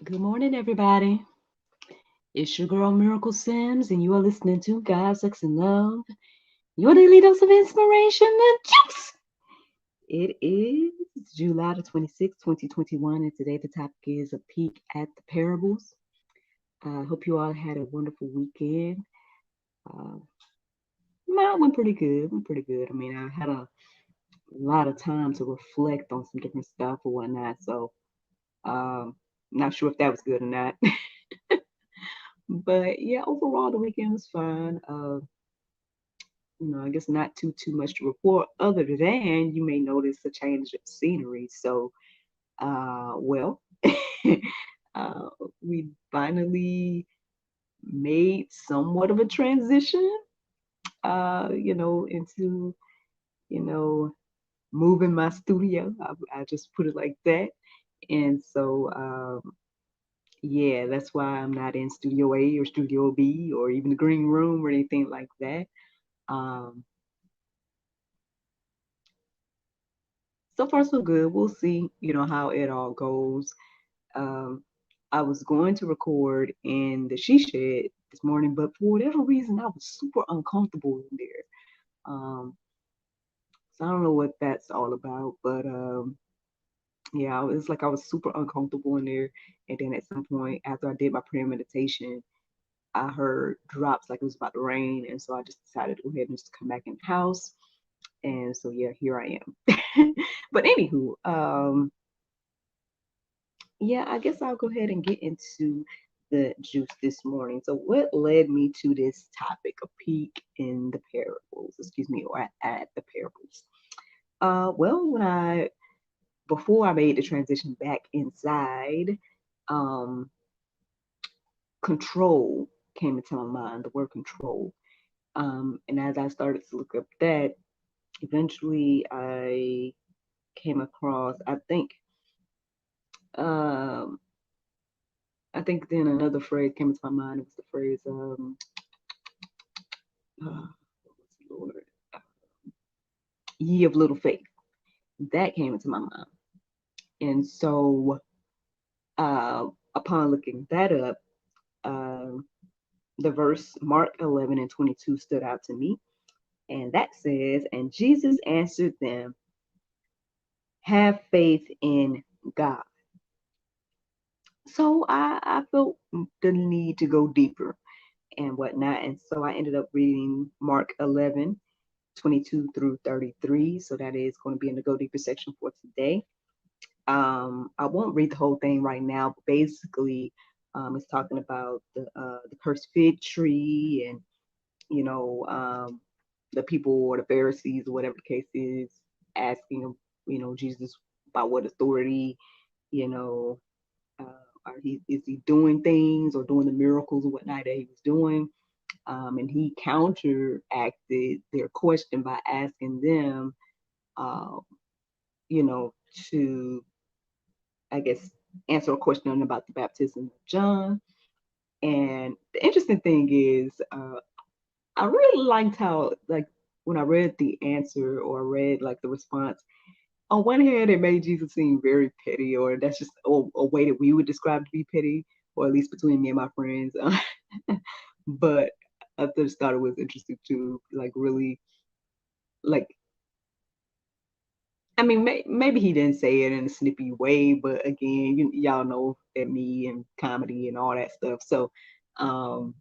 Good morning, everybody. It's your girl Miracle Sims, and you are listening to God, Sex, and Love, your daily dose of inspiration and juice. It is July the 26th, 2021, and today the topic is a peek at the parables. I hope you all had a wonderful weekend. Uh, Mine went pretty good. Went pretty good. I mean, I had a lot of time to reflect on some different stuff or whatnot, so not sure if that was good or not. But yeah, overall the weekend was fine. I guess not too much to report other than you may notice a change of scenery. So, well, uh, we finally made somewhat of a transition, into, you know, moving my studio. I just put it like that. And so, yeah, that's why I'm not in Studio A or Studio B or even the green room or anything like that. Um, so far so good. We'll see, how it all goes. Um, I was going to record in the she shed this morning, but for whatever reason, I was super uncomfortable in there. So I don't know what that's all about, but yeah, it's like I was super uncomfortable in there. And then at some point, after I did my prayer meditation, I heard drops like it was about to rain, and so I just decided to go ahead and just come back in the house. And so yeah, here I am. But anywho, yeah, I guess I'll go ahead and get into the juice this morning. So, what led me to this topic, a peek in the parables, excuse me, or at the parables? Well, before I made the transition back inside, um, control came into my mind, the word control. And as I started to look up that, eventually I came across, um, I think then another phrase came into my mind. It was the phrase, Lord, ye of little faith. That came into my mind. And so, uh, upon looking that up, um, the verse Mark 11 and 22 stood out to me. And that says, and Jesus answered them, have faith in God. So I felt the need to go deeper and whatnot. And so I ended up reading Mark 11, 22 through 33. So that is going to be in the Go Deeper section for today. I won't read the whole thing right now, but basically, it's talking about the cursed fig tree and you know the people or the Pharisees or whatever the case is asking Jesus about what authority you know is he doing things or doing the miracles or whatnot that he was doing. And he counteracted their question by asking them, uh, you know, to I guess, answer a question about the baptism of John. And the interesting thing is, I really liked how, like, when I read the answer or read like the response, on one hand, it made Jesus seem very petty, or that's just a way that we would describe to be petty, or at least between me and my friends. But I just thought it was interesting to like really like I mean, maybe he didn't say it in a snippy way, but again, y'all know that me and comedy and all that stuff. So, um,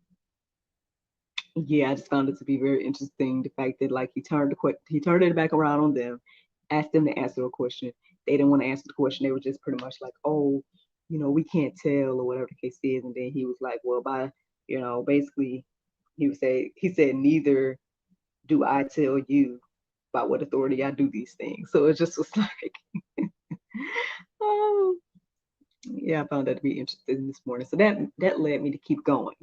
yeah, I just found it to be very interesting the fact that like he turned it back around on them, asked them to answer a question. They didn't want to answer the question. They were just pretty much like, oh, we can't tell or whatever the case is. And then he was like, well, basically, he said, neither do I tell you by what authority I do these things. So it just was like, oh, yeah, I found that to be interesting this morning. So that led me to keep going.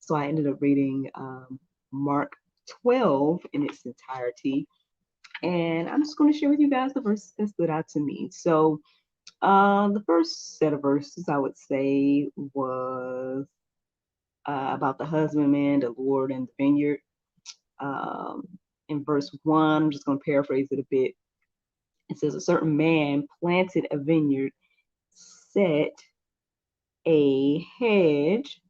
So I ended up reading Mark 12 in its entirety, and I'm just going to share with you guys the verses that stood out to me. So the first set of verses I would say was about the husbandman, the Lord, and the vineyard. Um, in verse 1, I'm just going to paraphrase it a bit. It says, a certain man planted a vineyard, set a hedge,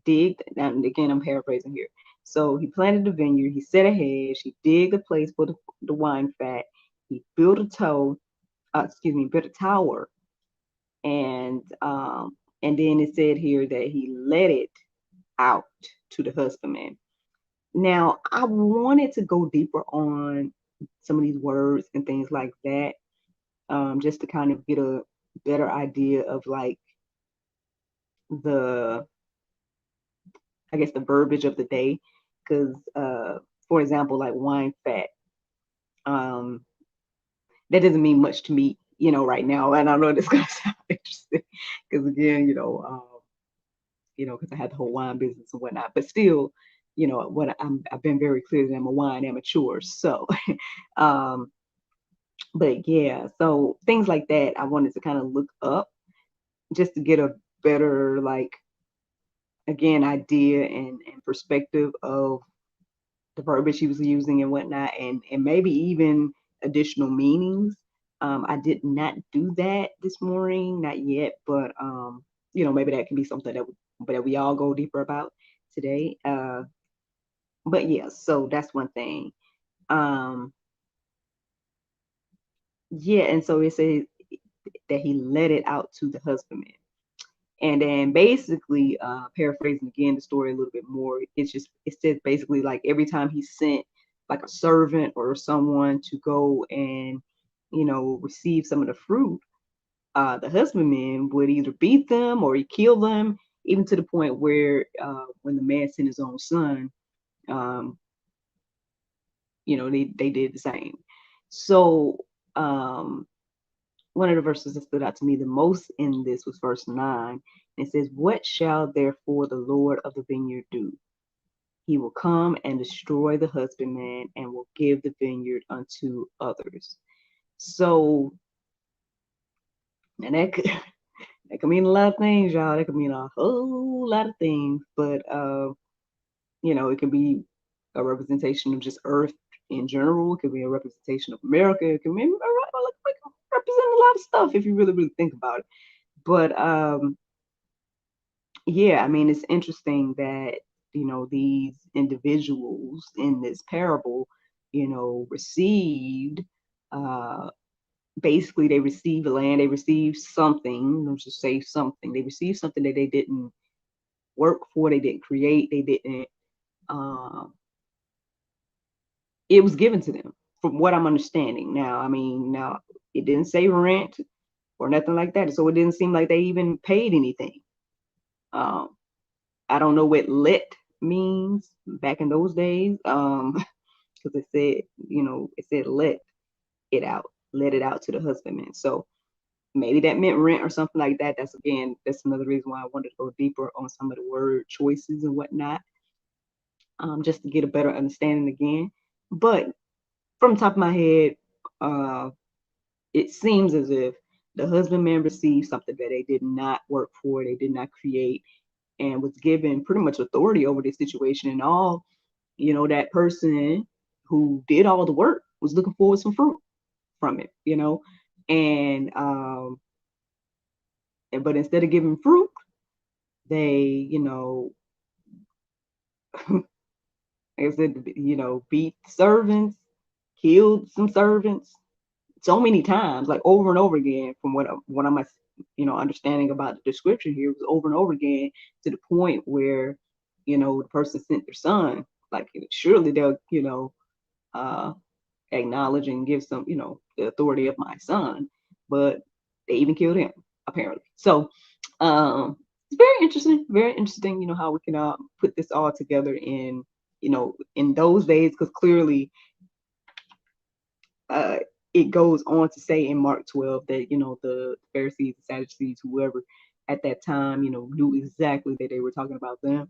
digged, and again, I'm paraphrasing here. So he planted the vineyard, he set a hedge, he digged a place for the wine fat, he built a built a tower, and then it said here that he let it out to the husbandman. Now, I wanted to go deeper on some of these words and things like that, just to kind of get a better idea of like the, I guess, the verbiage of the day. Because, for example, like wine fat, um, that doesn't mean much to me, right now. And I know this gonna sound interesting, because again, because I had the whole wine business and whatnot. But still, I've been very clear that I'm a wine amateur. So, um, but yeah, so things like that I wanted to kind of look up just to get a better, like, again, idea and perspective of the verbiage he was using and whatnot, and maybe even additional meanings. I did not do that this morning, not yet, but maybe that can be something that we all go deeper about today. But yeah, so that's one thing. Um, yeah, and so it says that he let it out to the husbandman. And then basically, paraphrasing again the story a little bit more, it says basically like every time he sent like a servant or someone to go and receive some of the fruit, the husbandman would either beat them or he kill them, even to the point where when the man sent his own son, um, they did the same. So um, one of the verses that stood out to me the most in this was verse 9. It says, "What shall therefore the Lord of the vineyard do? He will come and destroy the husbandman and will give the vineyard unto others." So, and that could that could mean a lot of things, y'all. That could mean a whole lot of things, but it can be a representation of just Earth in general. It could be a representation of America. It can represent a lot of stuff if you really, really think about it. But yeah, I mean, it's interesting that, these individuals in this parable, received, uh, basically, they received land, they received something, let's just say something. They received something that they didn't work for, they didn't create, they didn't, it was given to them, from what I'm understanding. Now, I mean, now it didn't say rent or nothing like that, so it didn't seem like they even paid anything. Um, I don't know what let means back in those days, because it said let let it out to the husbandman. So maybe that meant rent or something like that. That's another reason why I wanted to go deeper on some of the word choices and whatnot, just to get a better understanding again. But from the top of my head, uh, it seems as if the husbandman received something that they did not work for, they did not create, and was given pretty much authority over this situation. And all, that person who did all the work was looking for some fruit from it, and but instead of giving fruit, they, like I said, beat servants, killed some servants so many times, like over and over again. From what I'm understanding about the description here, it was over and over again, to the point where the person sent their son. Like, surely they'll uh, acknowledge and give some the authority of my son, but they even killed him apparently. So it's very interesting. How we can put this all together in those days, because clearly uh, it goes on to say in Mark 12 that the Pharisees, the Sadducees, whoever at that time knew exactly that they were talking about them,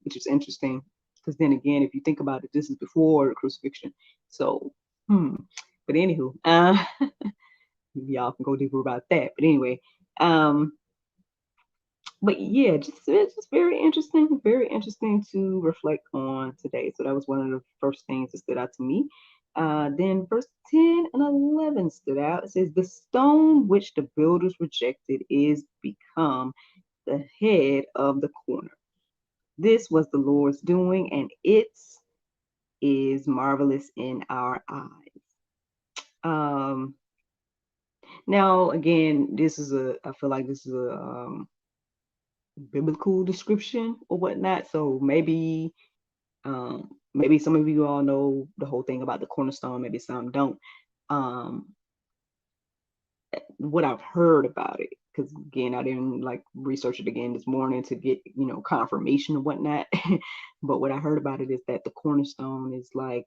which is interesting, because then again, if you think about it, this is before the crucifixion. So, but anywho, y'all can go deeper about that. But anyway, um, but yeah, it's just very interesting to reflect on today. So that was one of the first things that stood out to me. Then verse 10 and 11 stood out. It says, the stone which the builders rejected is become the head of the corner. This was the Lord's doing, and it is marvelous in our eyes. Now, again, I feel like this is a biblical description or whatnot. So maybe some of you all know the whole thing about the cornerstone, maybe some don't. What I've heard about it, because again, I didn't like research it again this morning to get confirmation and whatnot. But what I heard about it is that the cornerstone is like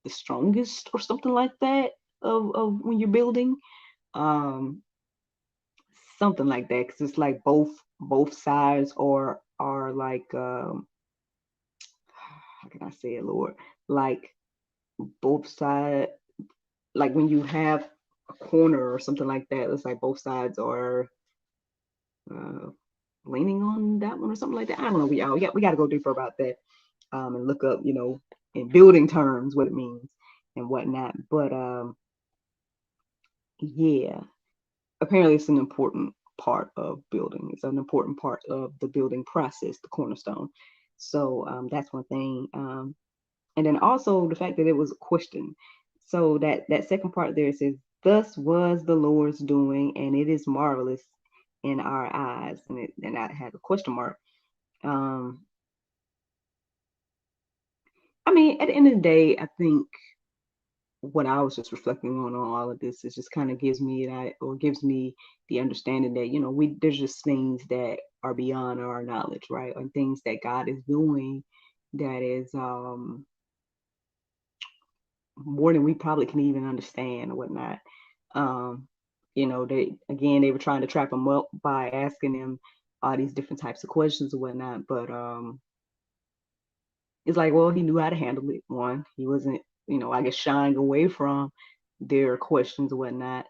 the strongest or something like that of when you're building, um something like that, because it's like both sides are like how can I say it, Lord, like both sides, like when you have a corner or something like that, it's like both sides are uh leaning on that one or something like that. I don't know. We got to go deeper about that, and look up, in building terms, what it means and whatnot. But yeah, apparently it's an important part of building. It's an important part of the building process, the cornerstone. So that's one thing. And then also the fact that it was a question. So that second part there says, "Thus was the Lord's doing, and it is marvelous in our eyes." And I had a question mark. Um, I mean, at the end of the day, I think what I was just reflecting on all of this is just kind of gives me the understanding that we there's just things that are beyond our knowledge, right? And things that God is doing that is more than we probably can even understand or whatnot. Um, they were trying to trap him up by asking him all these different types of questions or whatnot, but it's like, well, he knew how to handle it. One, he wasn't, I guess, shying away from their questions or whatnot.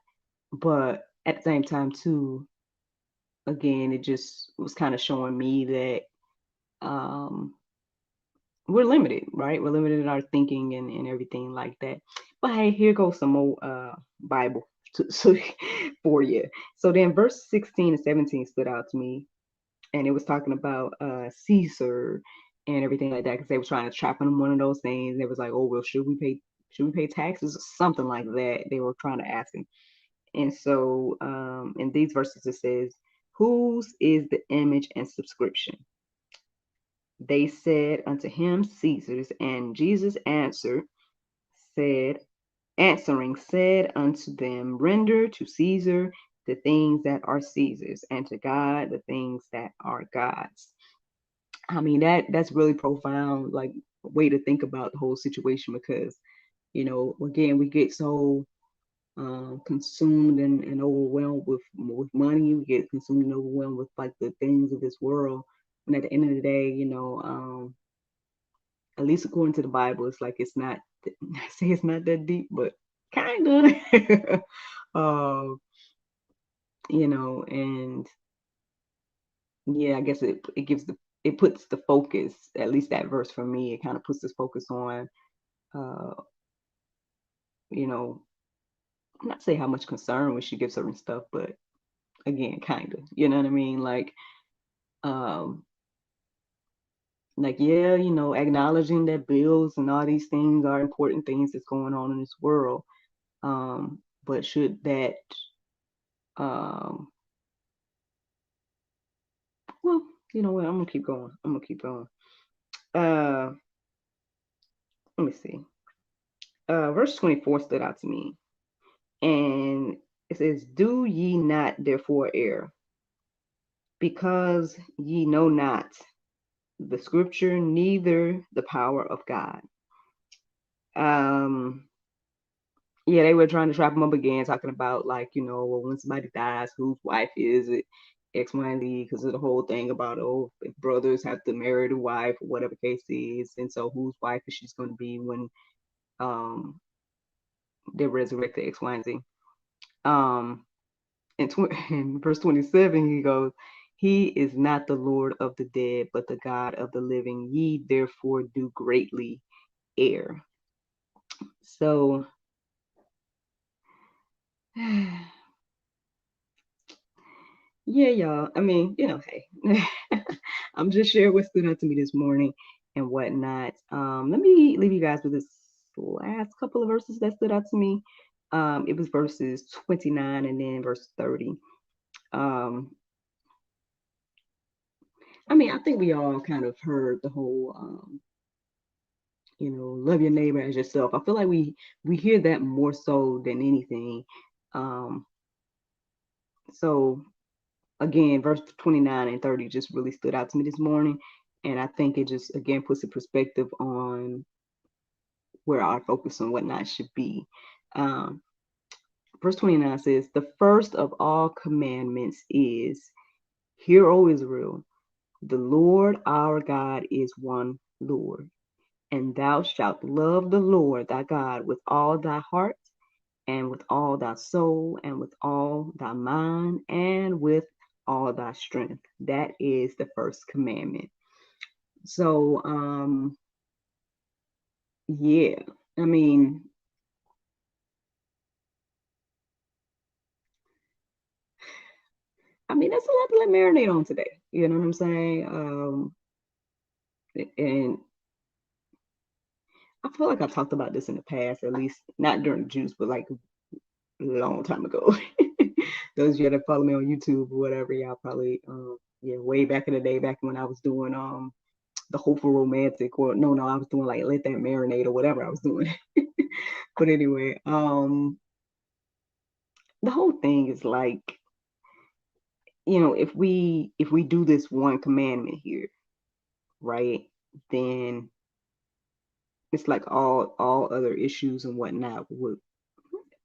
But at the same time, too, again, it just was kind of showing me that we're limited, right? We're limited in our thinking and everything like that. But hey, here goes some more Bible for you. So then verse 16 and 17 stood out to me, and it was talking about Caesar and everything like that, because they were trying to trap him in one of those things. It was like, oh well, should we pay taxes or something like that? They were trying to ask him. And so in these verses it says, whose is the image and subscription? They said unto him, Caesar's. And Jesus said, answering, said unto them, render to Caesar the things that are Caesar's, and to God the things that are God's. I mean, that's really profound, like, way to think about the whole situation, because again, we get so consumed and overwhelmed with money. We get consumed and overwhelmed with like the things of this world. And at the end of the day, at least according to the Bible, it's like it's not. I say it's not that deep, but kind of. And yeah, I guess it puts the focus. At least that verse for me, it kind of puts this focus on, uh, not say how much concern we should give certain stuff, but again, kind of, you know what I mean? Um, yeah, acknowledging that bills and all these things are important things that's going on in this world. But should that, um, well, you know what? I'm gonna keep going. I'm gonna keep going. Uh, Let me see. Verse 24 stood out to me, and it says, "Do ye not therefore err, because ye know not the Scripture, neither the power of God." Um, yeah, they were trying to trap him up again, talking about, like, well, when somebody dies, whose wife is it? X, Y, and Z, because of the whole thing about, oh, if brothers have to marry the wife or whatever case is, and so whose wife is she's going to be when they resurrect the X, Y, and Z. Um, in verse 27, he goes, "He is not the Lord of the dead, but the God of the living. Ye therefore do greatly err." So, yeah, y'all. I mean, hey, I'm just sharing what stood out to me this morning and whatnot. Let me leave you guys with this last couple of verses that stood out to me. It was verses 29 and then verse 30. Um, I mean, I think we all kind of heard the whole, love your neighbor as yourself. I feel like we hear that more so than anything. Um, so again, verse 29 and 30 just really stood out to me this morning. And I think it just, again, puts a perspective on where our focus and whatnot should be. Um, verse 29 says, the first of all commandments is, Hear, O Israel, the Lord our God is one Lord. And thou shalt love the Lord thy God with all thy heart, and with all thy soul, and with all thy mind, and with all thy strength. That is the first commandment. So, yeah, I mean, that's a lot to let marinate on today. You know what I'm saying? And I feel like I've talked about this in the past, at least not during the juice, but like a long time ago. Those of you that follow me on YouTube or whatever, y'all probably, yeah, way back in the day, back when I was doing the Hopeful Romantic, or no, I was doing like Let That Marinate or whatever I was doing. But anyway, the whole thing is like, if we do this one commandment here, right, then it's like all other issues and whatnot would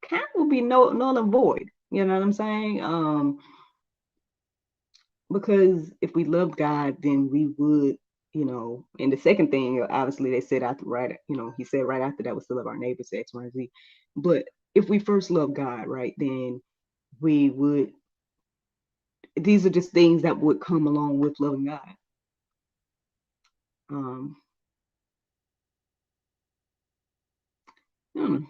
kind of be null and void. You know what I'm saying? Because if we loved God, then we would, and the second thing, obviously, they said after, right, he said right after that was to love our neighbors, X, Y, Z. But if we first love God, right, then we would, these are just things that would come along with loving God. Um,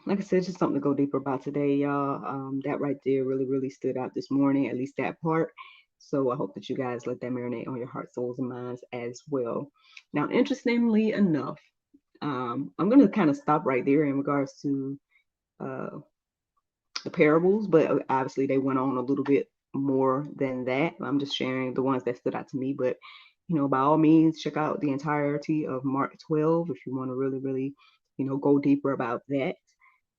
like I said, just something to go deeper about today, y'all. That right there really, really stood out this morning, at least that part. So I hope that you guys let that marinate on your heart, souls, and minds as well. Now, interestingly enough, I'm going to kind of stop right there in regards to uh, the parables, but obviously they went on a little bit more than that. I'm just sharing the ones that stood out to me, but by all means, check out the entirety of Mark 12 if you want to really, really, go deeper about that.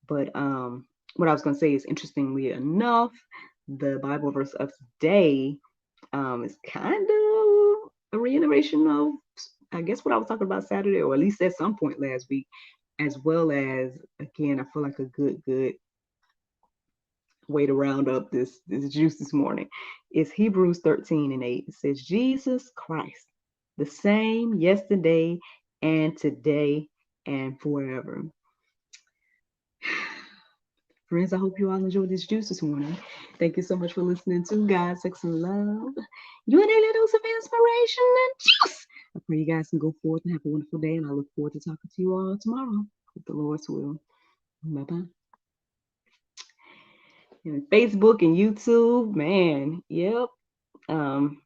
But what I was going to say is, interestingly enough, the Bible verse of today is kind of a reiteration of, I guess, what I was talking about Saturday, or at least at some point last week, as well as, again, I feel like a good way to round up this juice this morning is Hebrews 13 and 8. It says, Jesus Christ, the same yesterday and today and forever. Friends, I hope you all enjoyed this juice this morning. Thank you so much for listening to God, Sex, and Love. You and a little dose of inspiration and juice. I pray you guys can go forth and have a wonderful day, and I look forward to talking to you all tomorrow with the Lord's will. Bye-bye. And Facebook and YouTube, man, yep. It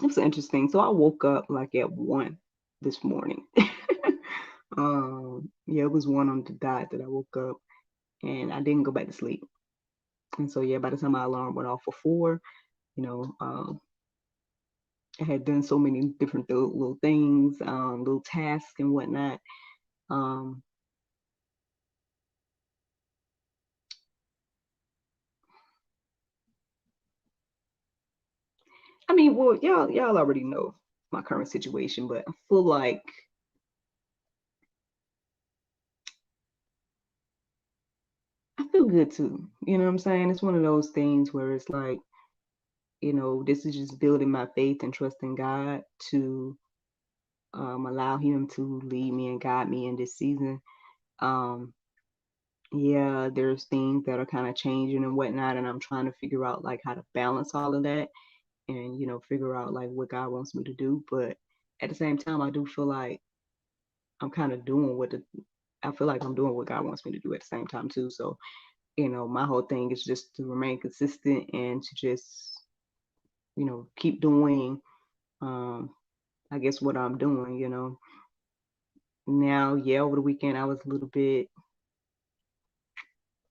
was interesting. So I woke up like at 1 this morning. Yeah, it was 1 on the dot that I woke up, and I didn't go back to sleep. And so, yeah, by the time my alarm went off for 4, I had done so many different little things, little tasks and whatnot. I mean, well, y'all already know my current situation, but I feel like I feel good too. You know what I'm saying? It's one of those things where it's like, this is just building my faith and trusting God to allow Him to lead me and guide me in this season. Yeah, there's things that are kind of changing and whatnot, and I'm trying to figure out like how to balance all of that and figure out like what God wants me to do. But at the same time, I do feel like I'm kind of doing I feel like I'm doing what God wants me to do at the same time too. So, my whole thing is just to remain consistent and to just, keep doing, um, I guess what I'm doing. Now, yeah, over the weekend I was a little bit,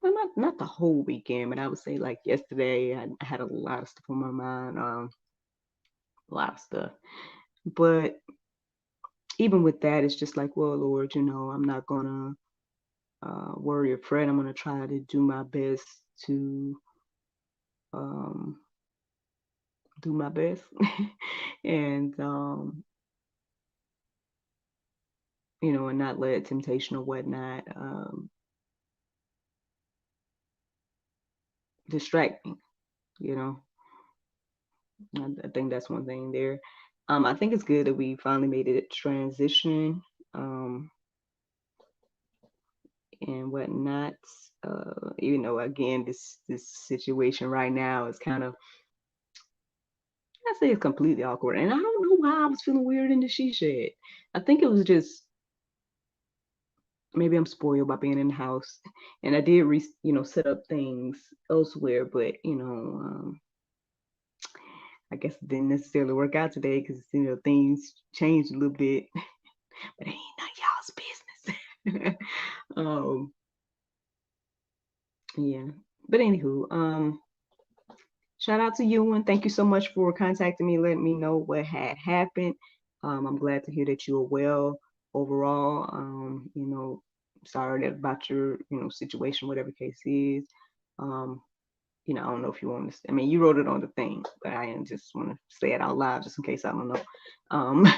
well, not the whole weekend, but I would say like yesterday I had a lot of stuff on my mind, a lot of stuff. But even with that, it's just like, well, Lord, I'm not gonna worry or fret. I'm gonna try to do my best to um, do my best, and and not let temptation or whatnot distract me. You know, I think that's one thing there. I think it's good that we finally made it transition and whatnot. Again, this situation right now is kind of, I say it's completely awkward, and I don't know why I was feeling weird in the she shed. I think it was just maybe I'm spoiled by being in the house, and I did set up things elsewhere, but I guess it didn't necessarily work out today because things changed a little bit, but it ain't none y'all's business. Yeah, but anywho, shout out to you and thank you so much for contacting me, letting me know what had happened. I'm glad to hear that you are well overall. Sorry about your situation, whatever case is. Um, I don't know if you want to. I mean, you wrote it on the thing, but I just want to say it out loud just in case I don't know,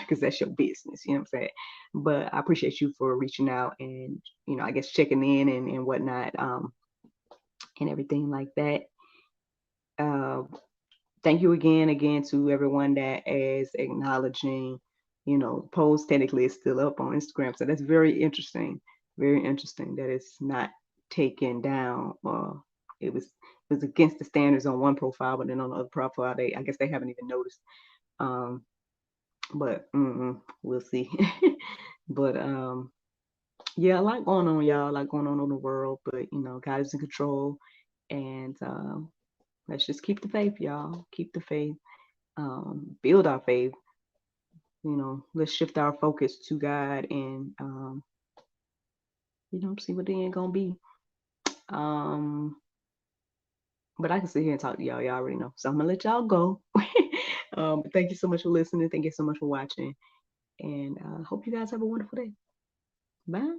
because that's your business. You know what I'm saying? But I appreciate you for reaching out and I guess checking in and whatnot, and everything like that. Uh, Thank you again to everyone that is acknowledging, the post technically is still up on Instagram. So that's very interesting that it's not taken down. It was against the standards on one profile, but then on the other profile, I guess they haven't even noticed. Um, but we'll see. But yeah, a lot going on, y'all. A lot going on in the world, but God is in control, and let's just keep the faith, y'all. Keep the faith. Build our faith. Let's shift our focus to God and see what the end gonna be. But I can sit here and talk to y'all. Y'all already know. So I'm gonna let y'all go. Thank you so much for listening. Thank you so much for watching. And hope you guys have a wonderful day. Bye.